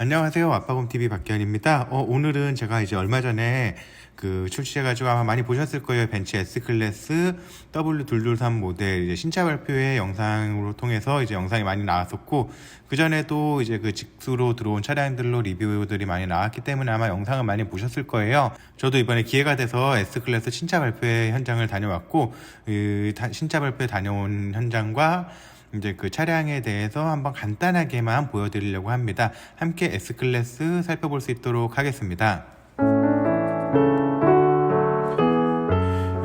안녕하세요. 아빠곰TV 박기현입니다. 오늘은 제가 이제 얼마 전에 출시해가지고 아마 많이 보셨을 거예요. 벤츠 S클래스 W223 모델 이제 신차 발표회 영상으로 통해서 이제 영상이 많이 나왔었고, 그 전에도 이제 직수로 들어온 차량들로 리뷰들이 많이 나왔기 때문에 아마 영상을 많이 보셨을 거예요. 저도 이번에 기회가 돼서 S클래스 신차 발표회 현장을 다녀왔고, 신차 발표회 다녀온 현장과 이제 차량에 대해서 한번 간단하게만 보여드리려고 합니다. 함께 S클래스 살펴볼 수 있도록 하겠습니다.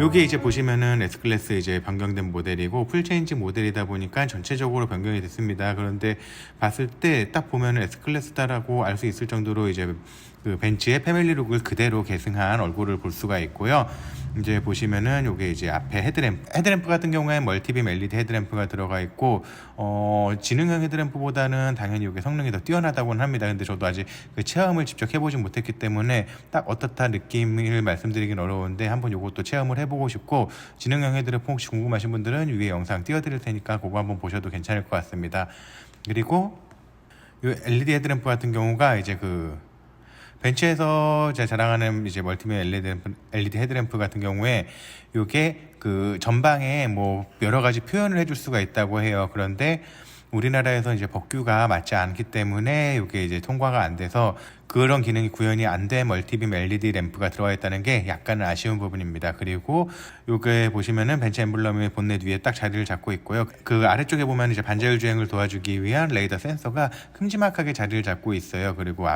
요게 이제 보시면은 S클래스 이제 변경된 모델이고 풀체인지 모델이다 보니까 전체적으로 변경이 됐습니다. 그런데 봤을 때 딱 보면은 S클래스다라고 알 수 있을 정도로 이제 벤츠의 패밀리룩을 그대로 계승한 얼굴을 볼 수가 있고요. 이제 보시면은 요게 이제 앞에 헤드램프 같은 경우에 멀티빔 LED 헤드램프가 들어가 있고, 지능형 헤드램프보다는 당연히 요게 성능이 더 뛰어나다고는 합니다. 근데 저도 아직 체험을 직접 해보진 못했기 때문에 딱 어떻다 느낌을 말씀드리긴 어려운데 한번 요것도 체험을 해보고 싶고, 지능형 헤드램프 혹시 궁금하신 분들은 위에 영상 띄워드릴 테니까 그거 한번 보셔도 괜찮을 것 같습니다. 그리고 요 LED 헤드램프 같은 경우가 이제 벤츠에서 제가 자랑하는 이제 멀티빔 LED 헤드램프 같은 경우에 요게 전방에 뭐 여러 가지 표현을 해줄 수가 있다고 해요. 그런데 우리나라에서 이제 법규가 맞지 않기 때문에 이게 이제 통과가 안 돼서 그런 기능이 구현이 안 된 멀티빔 LED 램프가 들어가 있다는 게 약간은 아쉬운 부분입니다. 그리고 요게 보시면은 벤츠 엠블럼이 본넷 위에 딱 자리를 잡고 있고요. 그 아래쪽에 보면 이제 반자율 주행을 도와주기 위한 레이더 센서가 큼지막하게 자리를 잡고 있어요. 그리고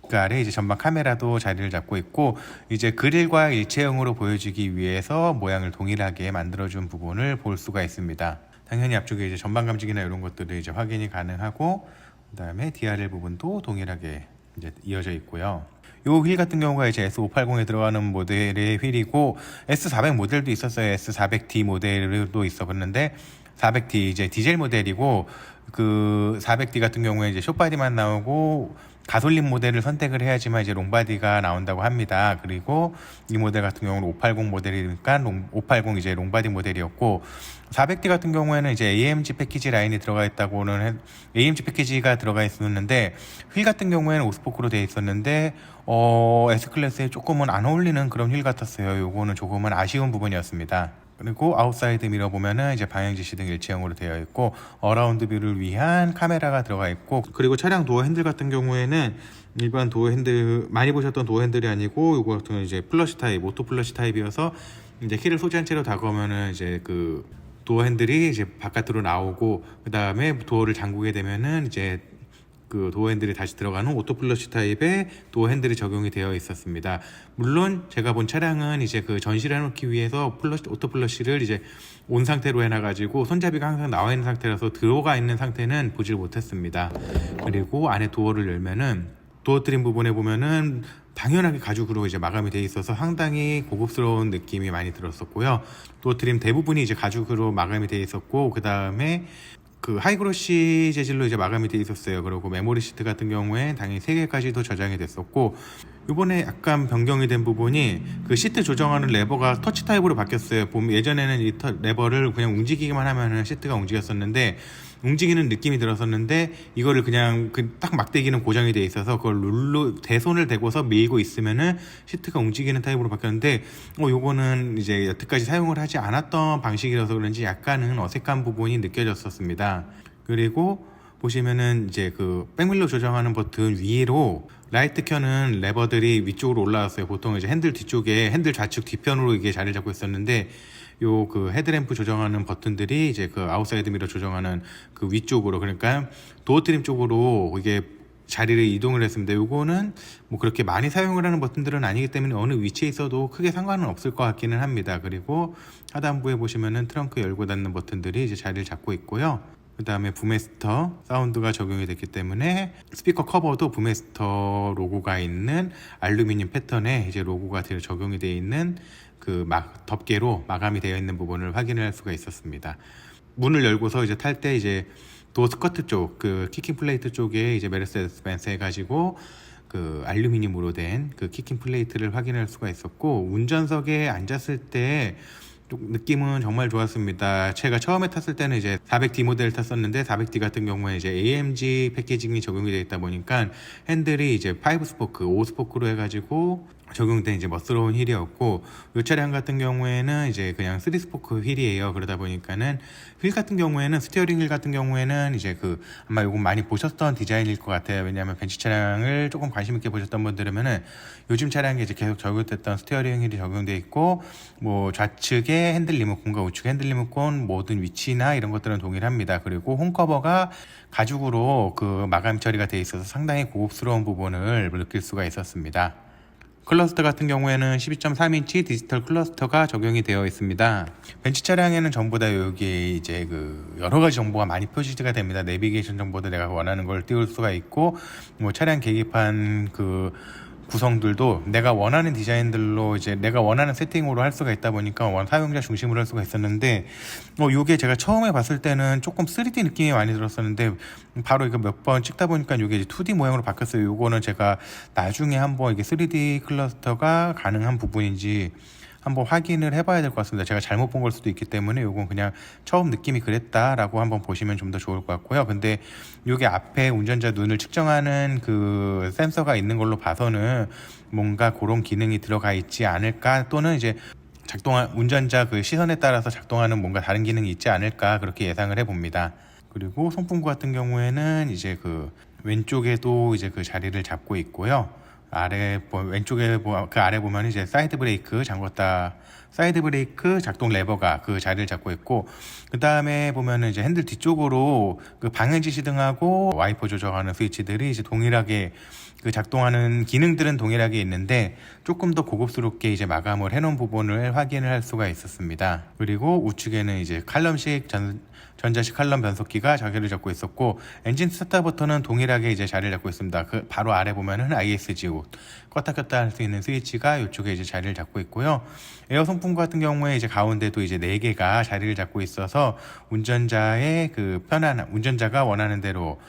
그 아래 이제 전방 카메라도 자리를 잡고 있고, 이제 그릴과 일체형으로 보여주기 위해서 모양을 동일하게 만들어준 부분을 볼 수가 있습니다. 당연히 앞쪽에 이제 전방 감지기나 이런 것들이 이제 확인이 가능하고, 그 다음에 DRL 부분도 동일하게 이제 이어져 있고요. 요 휠 같은 경우가 이제 S580에 들어가는 모델의 휠이고, S400 모델도 있었어요. S400D 모델도 있었는데 400D 이제 디젤 모델이고, 400D 같은 경우에 이제 숏바디만 나오고 가솔린 모델을 선택을 해야지만 이제 롱바디가 나온다고 합니다. 그리고 이 모델 같은 경우는 580 모델이니까 580 이제 롱바디 모델이었고, 400D 같은 경우에는 이제 AMG 패키지 라인이 들어가 있다고는 AMG 패키지가 들어가 있었는데, 휠 같은 경우에는 오스포크로 되어 있었는데 S클래스에 조금은 안 어울리는 그런 휠 같았어요. 요거는 조금은 아쉬운 부분이었습니다. 그리고 아웃사이드 미러 보면은 이제 방향 지시 등 일체형으로 되어 있고, 어라운드 뷰를 위한 카메라가 들어가 있고, 그리고 차량 도어 핸들 같은 경우에는 일반 도어 핸들 많이 보셨던 도어 핸들이 아니고 요거 같은 경우는 이제 플러시 타입, 오토 플러시 타입이어서 이제 키를 소지한 채로 다가오면은 이제 도어 핸들이 이제 바깥으로 나오고, 그 다음에 도어를 잠그게 되면은 이제 도어 핸들이 다시 들어가는 오토 플러시 타입의 도어 핸들이 적용이 되어 있었습니다. 물론 제가 본 차량은 이제 전시를 해놓기 위해서 오토 플러시를 이제 온 상태로 해놔가지고 손잡이가 항상 나와 있는 상태라서 들어가 있는 상태는 보질 못했습니다. 그리고 안에 도어를 열면은 도어 트림 부분에 보면은 당연하게 가죽으로 이제 마감이 되어 있어서 상당히 고급스러운 느낌이 많이 들었었고요. 도어 트림 대부분이 이제 가죽으로 마감이 되어 있었고, 그 다음에 하이그로시 재질로 이제 마감이 되어 있었어요. 그리고 메모리 시트 같은 경우에 당연히 3개까지도 저장이 됐었고, 이번에 약간 변경이 된 부분이 시트 조정하는 레버가 터치 타입으로 바뀌었어요. 예전에는 이 레버를 그냥 움직이기만 하면은 시트가 움직였었는데, 움직이는 느낌이 들었었는데, 이거를 그냥 딱 막대기는 고정이 돼 있어서 그걸 룰로 대손을 대고서 밀고 있으면은 시트가 움직이는 타입으로 바뀌었는데, 요거는 이제 여태까지 사용을 하지 않았던 방식이라서 그런지 약간은 어색한 부분이 느껴졌었습니다. 그리고 보시면은 이제 백밀러 조정하는 버튼 위로 라이트 켜는 레버들이 위쪽으로 올라왔어요. 보통 이제 핸들 뒤쪽에 핸들 좌측 뒤편으로 이게 자리를 잡고 있었는데, 헤드램프 조정하는 버튼들이 이제 아웃사이드 미러 조정하는 위쪽으로, 그러니까 도어 트림 쪽으로 이게 자리를 이동을 했습니다. 요거는 뭐 그렇게 많이 사용을 하는 버튼들은 아니기 때문에 어느 위치에 있어도 크게 상관은 없을 것 같기는 합니다. 그리고 하단부에 보시면은 트렁크 열고 닫는 버튼들이 이제 자리를 잡고 있고요. 그 다음에 부메스터 사운드가 적용이 됐기 때문에 스피커 커버도 부메스터 로고가 있는 알루미늄 패턴에 이제 로고가 적용이 되어 있는 덮개로 마감이 되어 있는 부분을 확인할 수가 있었습니다. 문을 열고서 이제 탈 때 이제 도어 스커트 쪽, 키킹 플레이트 쪽에 이제 메르세데스 벤츠 해가지고 알루미늄으로 된 키킹 플레이트를 확인할 수가 있었고, 운전석에 앉았을 때 느낌은 정말 좋았습니다. 제가 처음에 탔을 때는 이제 400D 모델을 탔었는데 400D 같은 경우에 이제 AMG 패키징이 적용이 되어 있다 보니까 핸들이 이제 5스포크, 5스포크로 해가지고 적용된 이제 멋스러운 휠이었고, 이 차량 같은 경우에는 이제 그냥 3스포크 휠이에요. 그러다 보니까는 휠 같은 경우에는 스티어링 휠 같은 경우에는 이제 아마 요거 많이 보셨던 디자인일 것 같아요. 왜냐하면 벤츠 차량을 조금 관심 있게 보셨던 분들이면은 요즘 차량에 이제 계속 적용됐던 스티어링 휠이 적용돼 있고, 뭐 좌측에 핸들 리모컨과 우측 핸들 리모컨 모든 위치나 이런 것들은 동일합니다. 그리고 홈커버가 가죽으로 마감 처리가 돼 있어서 상당히 고급스러운 부분을 느낄 수가 있었습니다. 클러스터 같은 경우에는 12.3인치 디지털 클러스터가 적용이 되어 있습니다. 벤츠 차량에는 전부 다 여기 이제 여러 가지 정보가 많이 표시가 됩니다. 내비게이션 정보도 내가 원하는 걸 띄울 수가 있고, 뭐 차량 계기판 구성들도 내가 원하는 디자인들로 이제 내가 원하는 세팅으로 할 수가 있다 보니까 사용자 중심으로 할 수가 있었는데, 요게 제가 처음에 봤을 때는 조금 3D 느낌이 많이 들었었는데 바로 이거 몇 번 찍다 보니까 요게 이제 2D 모양으로 바뀌었어요. 요거는 제가 나중에 한번 이게 3D 클러스터가 가능한 부분인지 한번 확인을 해봐야 될 것 같습니다. 제가 잘못 본 걸 수도 있기 때문에 요건 그냥 처음 느낌이 그랬다라고 한번 보시면 좀 더 좋을 것 같고요. 근데 요게 앞에 운전자 눈을 측정하는 센서가 있는 걸로 봐서는 뭔가 그런 기능이 들어가 있지 않을까, 또는 이제 운전자 시선에 따라서 작동하는 뭔가 다른 기능이 있지 않을까, 그렇게 예상을 해봅니다. 그리고 송풍구 같은 경우에는 이제 왼쪽에도 이제 자리를 잡고 있고요. 왼쪽에 아래 보면 이제 사이드 브레이크 작동 레버가 자리를 잡고 있고, 그 다음에 보면은 이제 핸들 뒤쪽으로 방향 지시등하고 와이퍼 조정하는 스위치들이 이제 동일하게 작동하는 기능들은 동일하게 있는데 조금 더 고급스럽게 이제 마감을 해놓은 부분을 확인을 할 수가 있었습니다. 그리고 우측에는 이제 전자식 칼럼 변속기가 자리를 잡고 있었고, 엔진 스타트 버튼은 동일하게 이제 자리를 잡고 있습니다. 바로 아래 보면은 ISGO 껐다 켰다 할 수 있는 스위치가 이쪽에 이제 자리를 잡고 있고요. 에어 송풍구 같은 경우에 이제 가운데도 이제 4개가 자리를 잡고 있어서 운전자가 원하는 대로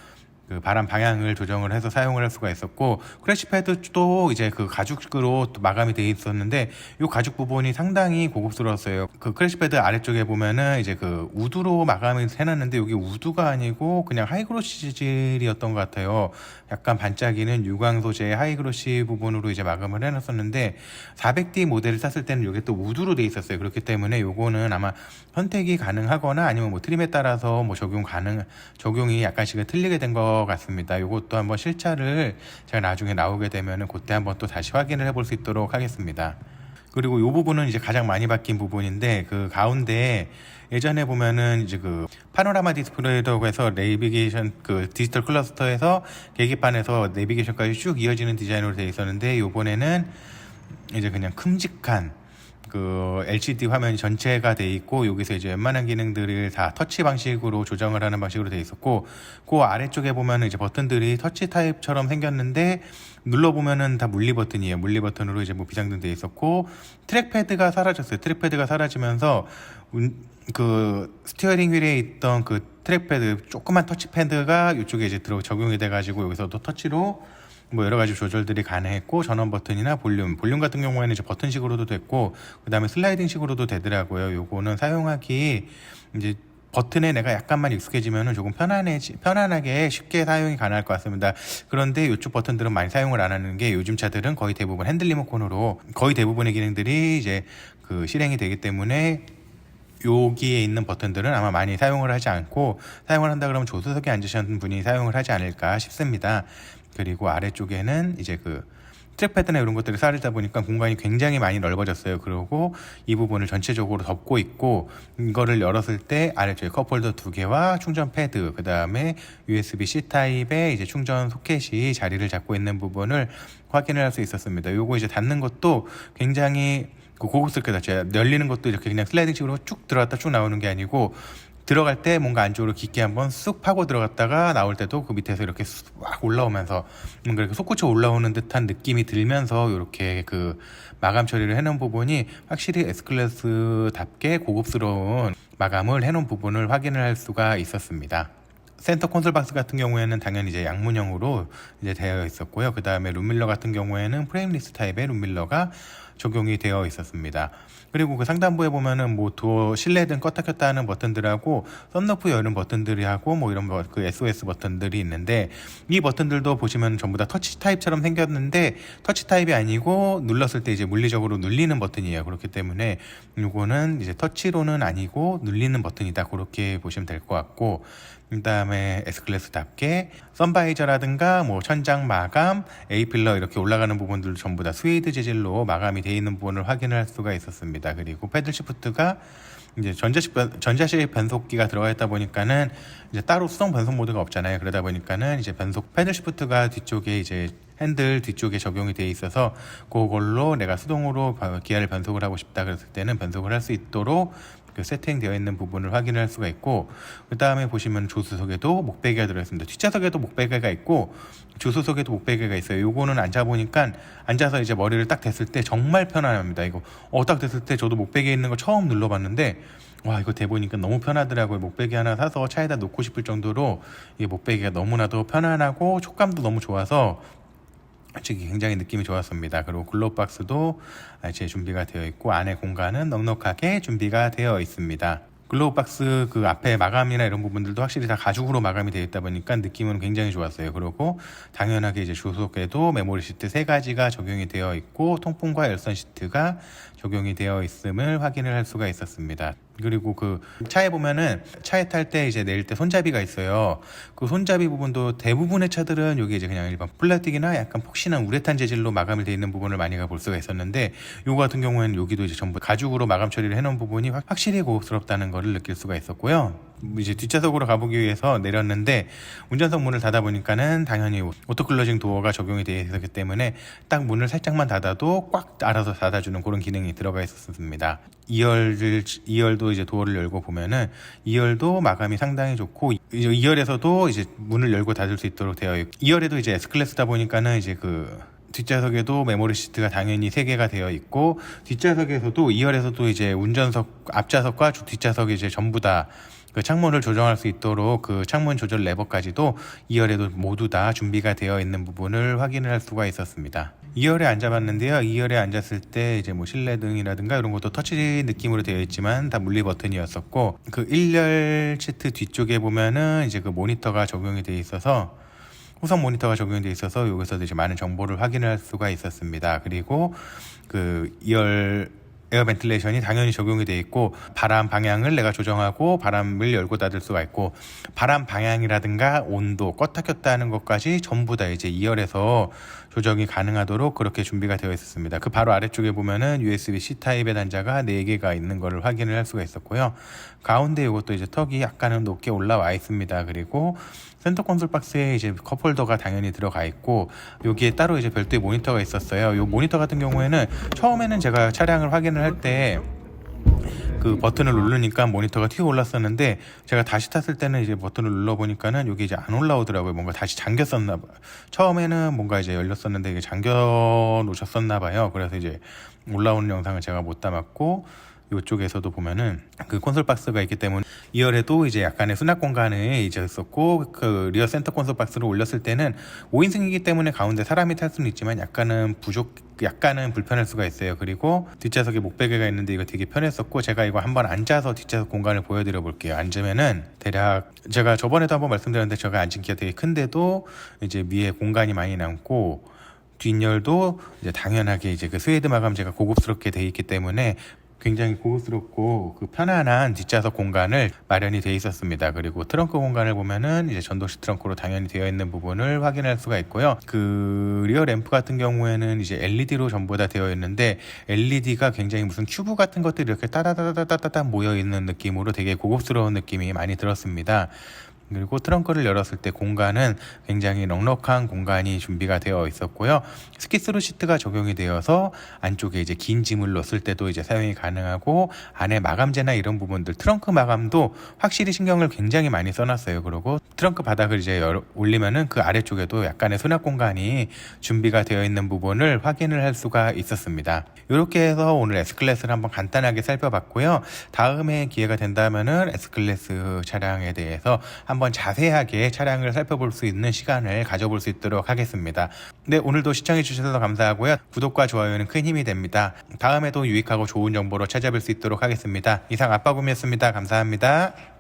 바람 방향을 조정을 해서 사용을 할 수가 있었고, 크래시 패드도 이제 가죽으로 마감이 되어 있었는데 이 가죽 부분이 상당히 고급스러웠어요. 크래시 패드 아래쪽에 보면은 이제 우드로 마감이 해놨는데 여기 우드가 아니고 그냥 하이그로시 재질이었던 것 같아요. 약간 반짝이는 유광 소재의 하이그로시 부분으로 이제 마감을 해놨었는데 400D 모델을 샀을 때는 이게 또 우드로 되어 있었어요. 그렇기 때문에 요거는 아마 선택이 가능하거나 아니면 뭐 트림에 따라서 뭐 적용이 약간씩은 틀리게 된 것 같습니다. 이것도 한번 실차를 제가 나중에 나오게 되면은 그때 한번 또 다시 확인을 해볼 수 있도록 하겠습니다. 그리고 이 부분은 이제 가장 많이 바뀐 부분인데 가운데 예전에 보면은 이제 파노라마 디스플레이라고 해서 내비게이션 디지털 클러스터에서 계기판에서 내비게이션까지 쭉 이어지는 디자인으로 되어 있었는데 요번에는 이제 그냥 큼직한 LCD 화면이 전체가 돼 있고, 여기서 이제 웬만한 기능들을 다 터치 방식으로 조정을 하는 방식으로 돼 있었고, 아래쪽에 보면은 이제 버튼들이 터치 타입처럼 생겼는데 눌러보면은 다 물리 버튼이에요. 물리 버튼으로 이제 비상등 돼 있었고, 트랙패드가 사라졌어요. 트랙패드가 사라지면서 스티어링 휠에 있던 트랙패드, 조그만 터치패드가 이쪽에 이제 적용이 돼가지고 여기서도 터치로 뭐 여러 가지 조절들이 가능했고, 전원 버튼이나 볼륨 같은 경우에는 이제 버튼식으로도 됐고, 그 다음에 슬라이딩식으로도 되더라고요. 요거는 사용하기 이제 버튼에 내가 약간만 익숙해지면은 조금 편안하게 쉽게 사용이 가능할 것 같습니다. 그런데 이쪽 버튼들은 많이 사용을 안 하는 게, 요즘 차들은 거의 대부분 핸들 리모컨으로 거의 대부분의 기능들이 이제 실행이 되기 때문에 여기에 있는 버튼들은 아마 많이 사용을 하지 않고, 사용을 한다 그러면 조수석에 앉으셨던 분이 사용을 하지 않을까 싶습니다. 그리고 아래쪽에는 이제 트랙패드나 이런 것들이 쌓이다 보니까 공간이 굉장히 많이 넓어졌어요. 그리고 이 부분을 전체적으로 덮고 있고, 이거를 열었을 때 아래쪽에 컵홀더 2개와 충전 패드, 그 다음에 USB-C 타입의 이제 충전 소켓이 자리를 잡고 있는 부분을 확인을 할 수 있었습니다. 요거 이제 닫는 것도 굉장히 고급스럽게 닫혀요. 열리는 것도 이렇게 그냥 슬라이딩식으로 쭉 들어갔다 쭉 나오는 게 아니고, 들어갈 때 뭔가 안쪽으로 깊게 한번 쑥 파고 들어갔다가 나올 때도 밑에서 이렇게 막 올라오면서 뭔가 이렇게 솟구쳐 올라오는 듯한 느낌이 들면서 이렇게 마감 처리를 해놓은 부분이 확실히 S클래스답게 고급스러운 마감을 해놓은 부분을 확인을 할 수가 있었습니다. 센터 콘솔 박스 같은 경우에는 당연히 이제 양문형으로 이제 되어 있었고요. 그 다음에 룸밀러 같은 경우에는 프레임리스 타입의 룸밀러가 적용이 되어 있었습니다. 그리고 그 상단부에 보면은 뭐 도어 실내등 껐다 켰다 하는 버튼들하고 썬루프 여는 버튼들이 하고 뭐 이런 그 SOS 버튼들이 있는데, 이 버튼들도 보시면 전부 다 터치 타입처럼 생겼는데 터치 타입이 아니고 눌렀을 때 이제 물리적으로 눌리는 버튼이에요. 그렇기 때문에 이거는 이제 터치로는 아니고 눌리는 버튼이다, 그렇게 보시면 될 것 같고, 그 다음에 S클래스답게 선바이저라든가 뭐 천장 마감, A필러 이렇게 올라가는 부분들 전부 다 스웨이드 재질로 마감이 되어 있는 부분을 확인할 수가 있었습니다. 그리고 패들 시프트가 이제 전자식 변속기가 들어가 있다 보니까는 이제 따로 수동 변속 모드가 없잖아요. 그러다 보니까는 이제 패들 시프트가 뒤쪽에 이제 핸들 뒤쪽에 적용이 되어 있어서 그걸로 내가 수동으로 기아를 변속을 하고 싶다 그랬을 때는 변속을 할 수 있도록 그 세팅되어 있는 부분을 확인할 수가 있고, 그 다음에 보시면 조수석에도 목베개가 들어있습니다. 뒷좌석에도 목베개가 있고 조수석에도 목베개가 있어요. 요거는 앉아보니까 앉아서 이제 머리를 딱 댔을 때 정말 편안합니다. 이거 딱 댔을 때 저도 목베개 있는 거 처음 눌러봤는데, 와, 이거 대보니까 너무 편하더라고요. 목베개 하나 사서 차에다 놓고 싶을 정도로 이 목베개가 너무나도 편안하고 촉감도 너무 좋아서 솔직히 굉장히 느낌이 좋았습니다. 그리고 글로브 박스도 이제 준비가 되어 있고 안에 공간은 넉넉하게 준비가 되어 있습니다. 글로브 박스 그 앞에 마감이나 이런 부분들도 확실히 다 가죽으로 마감이 되어 있다 보니까 느낌은 굉장히 좋았어요. 그리고 당연하게 이제 조수석에도 메모리 시트 3가지가 적용이 되어 있고 통풍과 열선 시트가 적용이 되어 있음을 확인을 할 수가 있었습니다. 그리고 그 차에 보면은 차에 탈 때 이제 내릴 때 손잡이가 있어요. 그 손잡이 부분도 대부분의 차들은 여기 이제 그냥 일반 플라스틱이나 약간 폭신한 우레탄 재질로 마감이 되어 있는 부분을 많이 볼 수가 있었는데, 요거 같은 경우에는 여기도 이제 전부 가죽으로 마감 처리를 해놓은 부분이 확실히 고급스럽다는 거를 느낄 수가 있었고요. 이제 뒷좌석으로 가보기 위해서 내렸는데 운전석 문을 닫아 보니까는 당연히 오토클로징 도어가 적용이 되어 있었기 때문에 딱 문을 살짝만 닫아도 꽉 알아서 닫아주는 그런 기능이 들어가 있었습니다. 2열도 이제 도어를 열고 보면은 2열도 마감이 상당히 좋고, 2열에서도 이제 문을 열고 닫을 수 있도록 되어 있고, 2열에도 이제 S클래스다 보니까는 이제 그 뒷좌석에도 메모리 시트가 당연히 3개가 되어 있고, 뒷좌석에서도 2열에서도 이제 운전석 앞좌석과 뒷좌석이 이제 전부 다 그 창문을 조정할 수 있도록 그 창문 조절 레버까지도 2열에도 모두 다 준비가 되어 있는 부분을 확인을 할 수가 있었습니다. 2열에 앉아봤는데요. 2열에 앉았을 때 이제 뭐 실내등이라든가 이런 것도 터치 느낌으로 되어 있지만 다 물리 버튼이었었고, 그 1열 시트 뒤쪽에 보면은 이제 그 모니터가 적용이 되어 있어서 후성 모니터가 적용되어 있어서 여기서도 이제 많은 정보를 확인할 수가 있었습니다. 그리고 그 2열 에어 벤틸레이션이 당연히 적용이 되어 있고, 바람 방향을 내가 조정하고 바람을 열고 닫을 수가 있고, 바람 방향이라든가 온도 껐다 켰다 하는 것까지 전부 다 이제 2열에서 조정이 가능하도록 그렇게 준비가 되어 있었습니다. 그 바로 아래쪽에 보면은 USB-C 타입의 단자가 4개가 있는 것을 확인을 할 수가 있었고요. 가운데 이것도 이제 턱이 약간은 높게 올라와 있습니다. 그리고 센터 콘솔 박스에 이제 컵홀더가 당연히 들어가 있고, 여기에 따로 이제 별도의 모니터가 있었어요. 이 모니터 같은 경우에는 처음에는 제가 차량을 확인을 할 때 그 버튼을 누르니까 모니터가 튀어 올랐었는데, 제가 다시 탔을 때는 이제 버튼을 눌러보니까는 여기 이제 안 올라오더라고요. 뭔가 다시 잠겼었나 봐요. 처음에는 뭔가 이제 열렸었는데 이게 잠겨 놓으셨었나 봐요. 그래서 이제 올라오는 영상을 제가 못 담았고, 이쪽에서도 보면은 그 콘솔 박스가 있기 때문에 2열에도 이제 약간의 수납 공간이 이제 있었고, 그 리어 센터 콘솔 박스를 올렸을 때는 5인승이기 때문에 가운데 사람이 탈 수는 있지만 약간은 불편할 수가 있어요. 그리고 뒷좌석에 목베개가 있는데 이거 되게 편했었고, 제가 이거 한번 앉아서 뒷좌석 공간을 보여드려 볼게요. 앉으면은 대략 제가 저번에도 한번 말씀드렸는데 제가 앉은 키가 되게 큰데도 이제 위에 공간이 많이 남고, 뒷열도 이제 당연하게 이제 그 스웨이드 마감재가 고급스럽게 되어 있기 때문에 굉장히 고급스럽고 그 편안한 뒷좌석 공간을 마련이 되어 있었습니다. 그리고 트렁크 공간을 보면은 이제 전동식 트렁크로 당연히 되어 있는 부분을 확인할 수가 있고요. 그 리어 램프 같은 경우에는 이제 LED로 전부 다 되어 있는데, LED가 굉장히 무슨 큐브 같은 것들이 이렇게 따다다다다다다 모여 있는 느낌으로 되게 고급스러운 느낌이 많이 들었습니다. 그리고 트렁크를 열었을 때 공간은 굉장히 넉넉한 공간이 준비가 되어 있었고요. 스키스루 시트가 적용이 되어서 안쪽에 이제 긴 짐을 넣었을 때도 이제 사용이 가능하고, 안에 마감재나 이런 부분들 트렁크 마감도 확실히 신경을 굉장히 많이 써놨어요. 그리고 트렁크 바닥을 이제 올리면은 그 아래쪽에도 약간의 수납 공간이 준비가 되어 있는 부분을 확인을 할 수가 있었습니다. 이렇게 해서 오늘 S클래스를 한번 간단하게 살펴봤고요. 다음에 기회가 된다면은 S클래스 차량에 대해서 한번 한번 자세하게 차량을 살펴볼 수 있는 시간을 가져볼 수 있도록 하겠습니다. 네, 오늘도 시청해 주셔서 감사하고요. 구독과 좋아요는 큰 힘이 됩니다. 다음에도 유익하고 좋은 정보로 찾아뵐 수 있도록 하겠습니다. 이상 아빠곰이었습니다. 감사합니다.